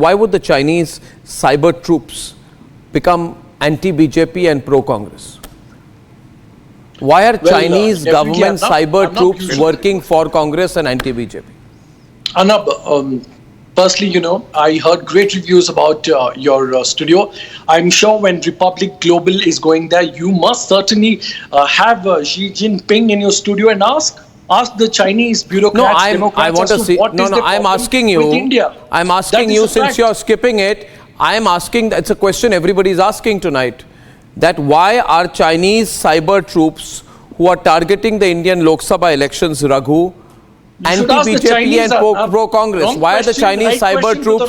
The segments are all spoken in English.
why would the Chinese cyber troops become anti-BJP and pro-Congress? Why are Chinese government cyber troops working for Congress and anti-BJP? Arnab, firstly, I heard great reviews about your studio. I'm sure when Republic Global is going there, you must certainly have Xi Jinping in your studio and ask the Chinese bureaucrats, I want to see. I'm asking you. With India. I'm asking you, since you're skipping it, I'm asking, it's a question everybody is asking tonight, that why are Chinese cyber troops who are targeting the Indian Lok Sabha elections, Raghu, anti-BJP and pro-Congress? Why are the Chinese cyber troops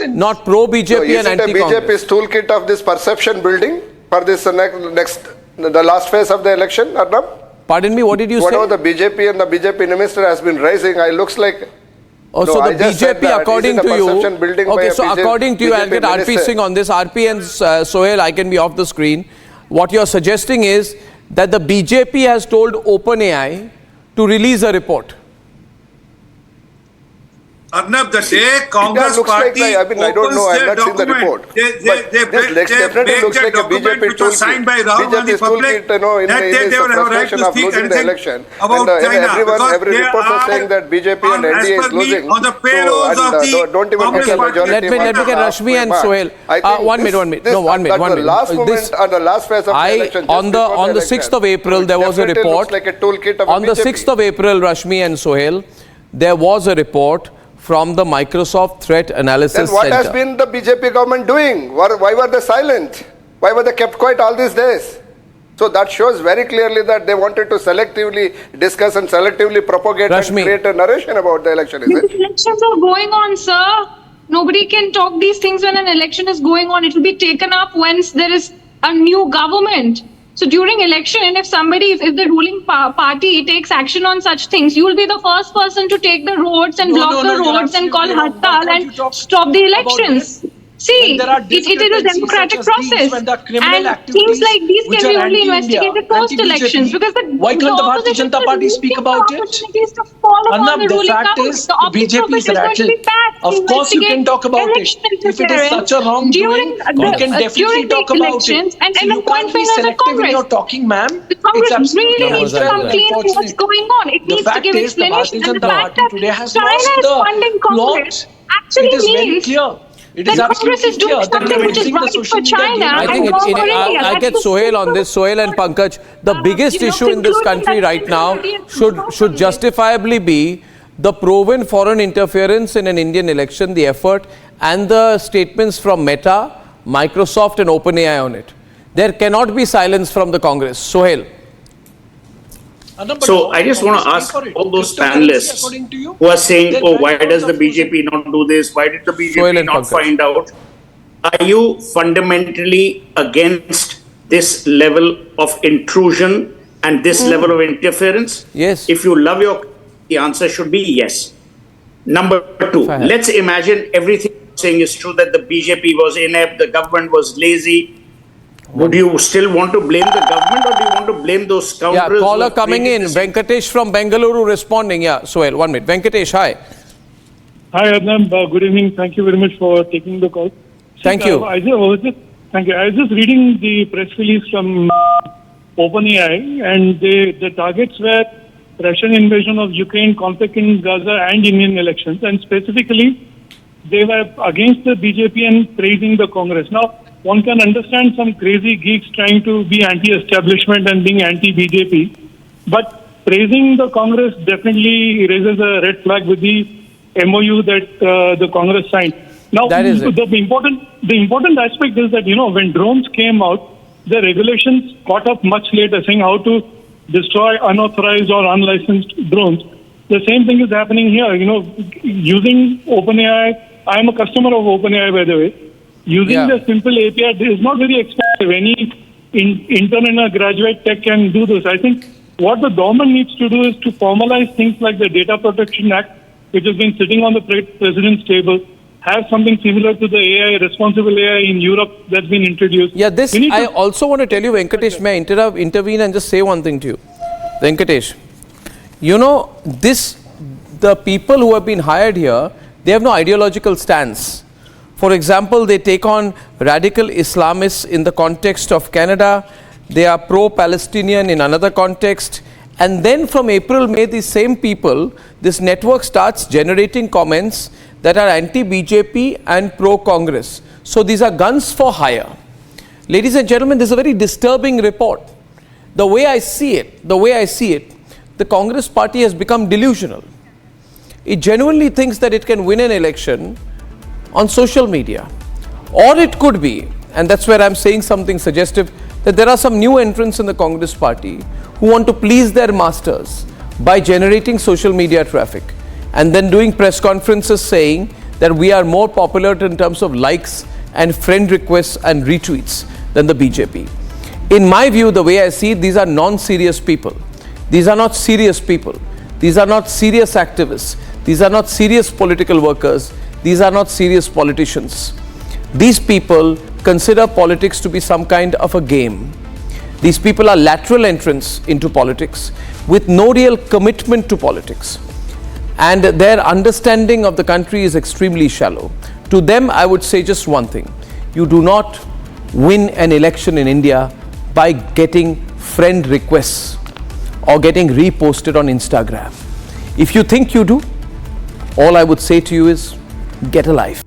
not pro-BJP and anti-Congress? Is it a BJP's toolkit of this perception building for this the last phase of the election, Arnab? Pardon me, what did you say? Whatever the BJP and the BJP minister has been raising, it looks like... Oh, so the BJP, according to you... Okay, so according to you, I'll get RP Singh on this. RP and Sohail, I can be off the screen. What you're suggesting is that the BJP has told OpenAI to release a report. Arnab, the day Congress party I don't know, I have not seen the report. This definitely looks like a BJP toolkit. Signed by Rahul Gandhi public, in his frustration of losing the election. About China. Every report is saying that BJP and NDA is losing. On the payrolls of the don't even get the majority. Let me get Rashmi and Sohail. One minute. No, 1 minute. The last moment, the last phase of the election. On the 6th of April, there was a report. On the 6th of April, Rashmi and Sohail, there was a report from the Microsoft Threat Analysis Center. Then what has Center. been the BJP government doing? Why were they silent? Why were they kept quiet all these days? So that shows very clearly that they wanted to selectively discuss and selectively propagate and create a narration about the election, is it? Elections are going on, sir. Nobody can talk these things when an election is going on. It will be taken up once there is a new government. So during election, and if the ruling party takes action on such things, you will be the first person to take the roads and block the roads and call hartal and stop the elections. See, it is a democratic process, and things like these can be only investigated post-elections because why can't the Bharatiya Janata Party speak about it? Arnab, the fact is, the BJP is rattled. Of course you can talk about it. If it is such a wrongdoing, you can definitely talk about it. And you can't be selective when you're talking, ma'am. The Congress really needs to come clean with what's going on. It needs to give explanation. And the fact that China is funding Congress actually means that Congress is doing something which is right for China. I think I'll get Sohail on this. Sohail and Pankaj, the biggest issue in this country right now should justifiably be the proven foreign interference in an Indian election, the effort and the statements from Meta, Microsoft and OpenAI on it. There cannot be silence from the Congress. Sohail. So I just want to ask all those panelists who are saying, oh, why does the BJP not do this? Why did the BJP not find out? Are you fundamentally against this level of intrusion and this level of interference? Yes. If you love the answer should be yes. Number two, let's imagine everything you're saying is true, that the BJP was inept, the government was lazy. Would you still want to blame the government, or do you want to blame those scoundrels? Yeah, caller coming in. Venkatesh from Bengaluru responding. Yeah, Sohail, 1 minute. Venkatesh, hi. Hi, Arnab. Good evening. Thank you very much for taking the call. Thank you. Thank you. I was just reading the press release from OpenAI, and the targets were Russian invasion of Ukraine, conflict in Gaza, and Indian elections. And specifically, they were against the BJP and praising the Congress. Now, one can understand some crazy geeks trying to be anti-establishment and being anti-BJP, but praising the Congress definitely raises a red flag with the MOU that the Congress signed. Now, the important aspect is that, when drones came out, the regulations caught up much later, saying how to destroy unauthorized or unlicensed drones. The same thing is happening here. Using OpenAI, I am a customer of OpenAI, by the way. Using the simple API is not very expensive. Any intern and a graduate tech can do this. I think what the government needs to do is to formalize things like the Data Protection Act, which has been sitting on the president's table, have something similar to the AI, responsible AI in Europe that's been introduced. Yeah, I also want to tell you, Venkatesh, may I intervene and just say one thing to you. Venkatesh, the people who have been hired here, they have no ideological stance. For example, they take on radical Islamists in the context of Canada. They are pro-Palestinian in another context. And then from April, May, these same people, this network starts generating comments that are anti-BJP and pro-Congress. So these are guns for hire. Ladies and gentlemen, this is a very disturbing report. The way I see it, the Congress party has become delusional. It genuinely thinks that it can win an election on social media. Or it could be, and that's where I'm saying something suggestive, that there are some new entrants in the Congress party who want to please their masters by generating social media traffic and then doing press conferences saying that we are more popular in terms of likes and friend requests and retweets than the BJP. In my view, the way I see it, these are non-serious people. These are not serious people. These are not serious activists. These are not serious political workers. These are not serious politicians. These people consider politics to be some kind of a game. These people are lateral entrants into politics with no real commitment to politics. And their understanding of the country is extremely shallow. To them, I would say just one thing. You do not win an election in India by getting friend requests or getting reposted on Instagram. If you think you do, all I would say to you is get a life.